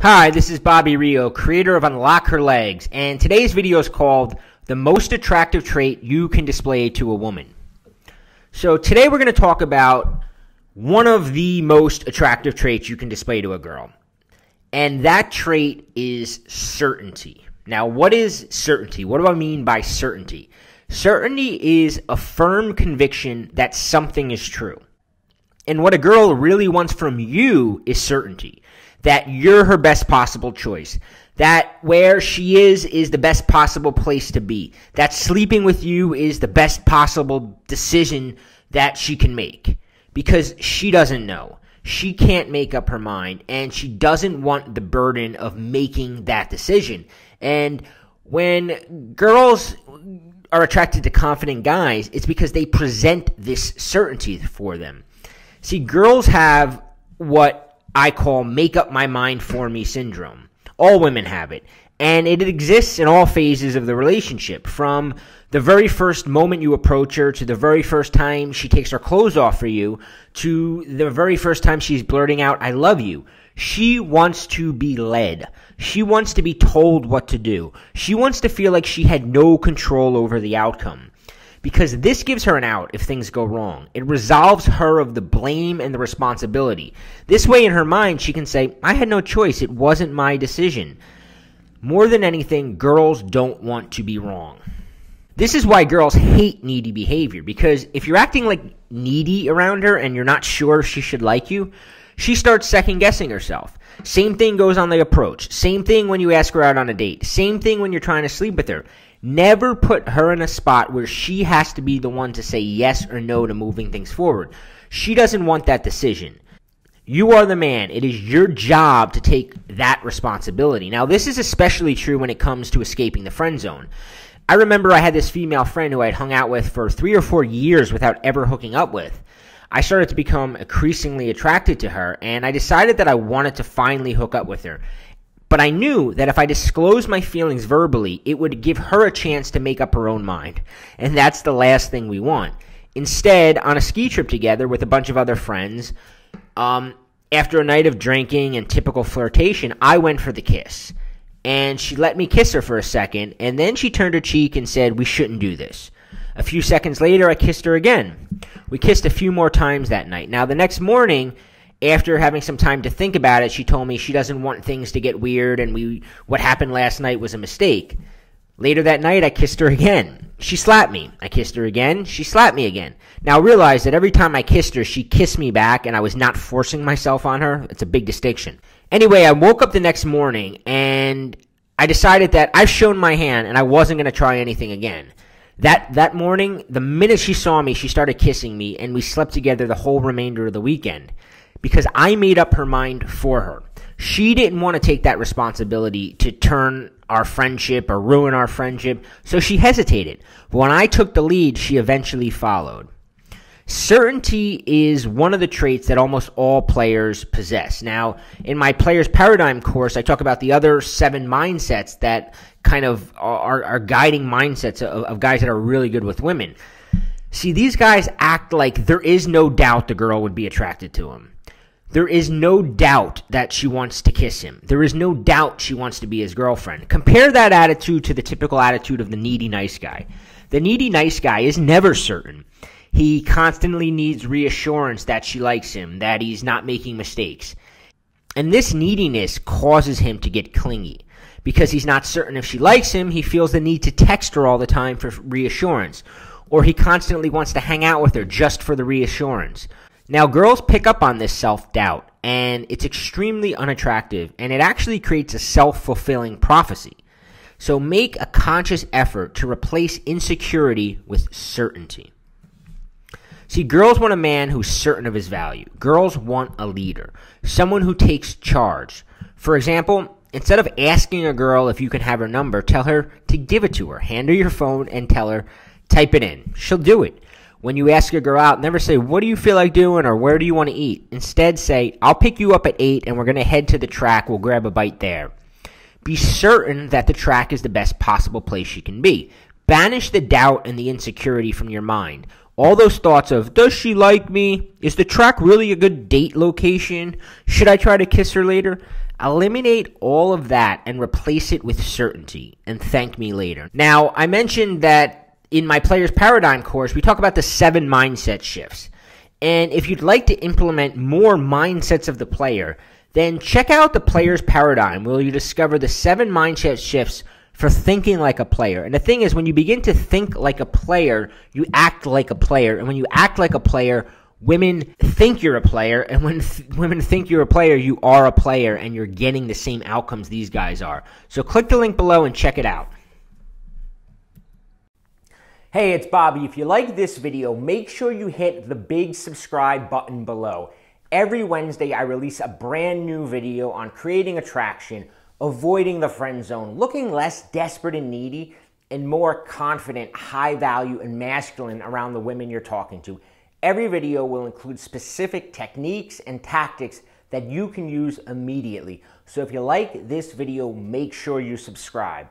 Hi, this is Bobby Rio, creator of Unlock Her Legs, and today's video is called The Most Attractive Trait You Can Display to a Woman. So today we're going to talk about one of the most attractive traits you can display to a girl, and that trait is certainty. Now, what is certainty? What do I mean by certainty? Certainty is a firm conviction that something is true. And what a girl really wants from you is certainty. That you're her best possible choice. That where she is the best possible place to be. That sleeping with you is the best possible decision that she can make. Because she doesn't know. She can't make up her mind. And she doesn't want the burden of making that decision. And when girls are attracted to confident guys, it's because they present this certainty for them. See, girls have what I call make up my mind for me syndrome. All women have it. And it exists in all phases of the relationship. From the very first moment you approach her, to the very first time she takes her clothes off for you, to the very first time she's blurting out, I love you. She wants to be led. She wants to be told what to do. She wants to feel like she had no control over the outcome. Because this gives her an out if things go wrong. It resolves her of the blame and the responsibility. This way in her mind, she can say, I had no choice. It wasn't my decision. More than anything, girls don't want to be wrong. This is why girls hate needy behavior. Because if you're acting like needy around her and you're not sure if she should like you, she starts second-guessing herself. Same thing goes on the approach. Same thing when you ask her out on a date. Same thing when you're trying to sleep with her. Never put her in a spot where she has to be the one to say yes or no to moving things forward. She doesn't want that decision. You are the man. It is your job to take that responsibility. Now, this is especially true when it comes to escaping the friend zone. I remember I had this female friend who I had hung out with for 3 or 4 years without ever hooking up with. I started to become increasingly attracted to her, and I decided that I wanted to finally hook up with her. But I knew that if I disclosed my feelings verbally, it would give her a chance to make up her own mind. And that's the last thing we want. Instead, on a ski trip together with a bunch of other friends, after a night of drinking and typical flirtation, I went for the kiss. And she let me kiss her for a second, and then she turned her cheek and said, we shouldn't do this. A few seconds later, I kissed her again. We kissed a few more times that night. Now, the next morning, after having some time to think about it, she told me she doesn't want things to get weird and what happened last night was a mistake. Later that night, I kissed her again. She slapped me. I kissed her again. She slapped me again. Now, realize that every time I kissed her, she kissed me back and I was not forcing myself on her. It's a big distinction. Anyway, I woke up the next morning and I decided that I've shown my hand and I wasn't going to try anything again. That morning, the minute she saw me, she started kissing me and we slept together the whole remainder of the weekend. Because I made up her mind for her. She didn't want to take that responsibility to turn our friendship or ruin our friendship, so she hesitated. But when I took the lead, she eventually followed. Certainty is one of the traits that almost all players possess. Now, in my Player's Paradigm course, I talk about the other 7 mindsets that kind of are guiding mindsets of guys that are really good with women. See, these guys act like there is no doubt the girl would be attracted to him. There is no doubt that she wants to kiss him. There is no doubt she wants to be his girlfriend. Compare that attitude to the typical attitude of the needy nice guy. The needy nice guy is never certain. He constantly needs reassurance that she likes him, that he's not making mistakes. And this neediness causes him to get clingy. Because he's not certain if she likes him, he feels the need to text her all the time for reassurance. Or he constantly wants to hang out with her just for the reassurance. Now, girls pick up on this self-doubt, and it's extremely unattractive, and it actually creates a self-fulfilling prophecy. So make a conscious effort to replace insecurity with certainty. See, girls want a man who's certain of his value. Girls want a leader, someone who takes charge. For example, instead of asking a girl if you can have her number, tell her to give it to her. Hand her your phone and tell her, type it in. She'll do it. When you ask a girl out, never say, what do you feel like doing or where do you want to eat? Instead, say, I'll pick you up at 8 and we're going to head to the track. We'll grab a bite there. Be certain that the track is the best possible place she can be. Banish the doubt and the insecurity from your mind. All those thoughts of, does she like me? Is the track really a good date location? Should I try to kiss her later? Eliminate all of that and replace it with certainty, and thank me later. Now, I mentioned that in my Player's Paradigm course, we talk about the 7 mindset shifts. And if you'd like to implement more mindsets of the player, then check out the Player's Paradigm, where you discover the 7 mindset shifts for thinking like a player. And the thing is, when you begin to think like a player, you act like a player. And when you act like a player, women think you're a player. And when women think you're a player, you are a player, and you're getting the same outcomes these guys are. So click the link below and check it out. Hey, it's Bobby. If you like this video, make sure you hit the big subscribe button below. Every Wednesday, I release a brand new video on creating attraction, avoiding the friend zone, looking less desperate and needy, and more confident, high value, and masculine around the women you're talking to. Every video will include specific techniques and tactics that you can use immediately. So if you like this video, make sure you subscribe.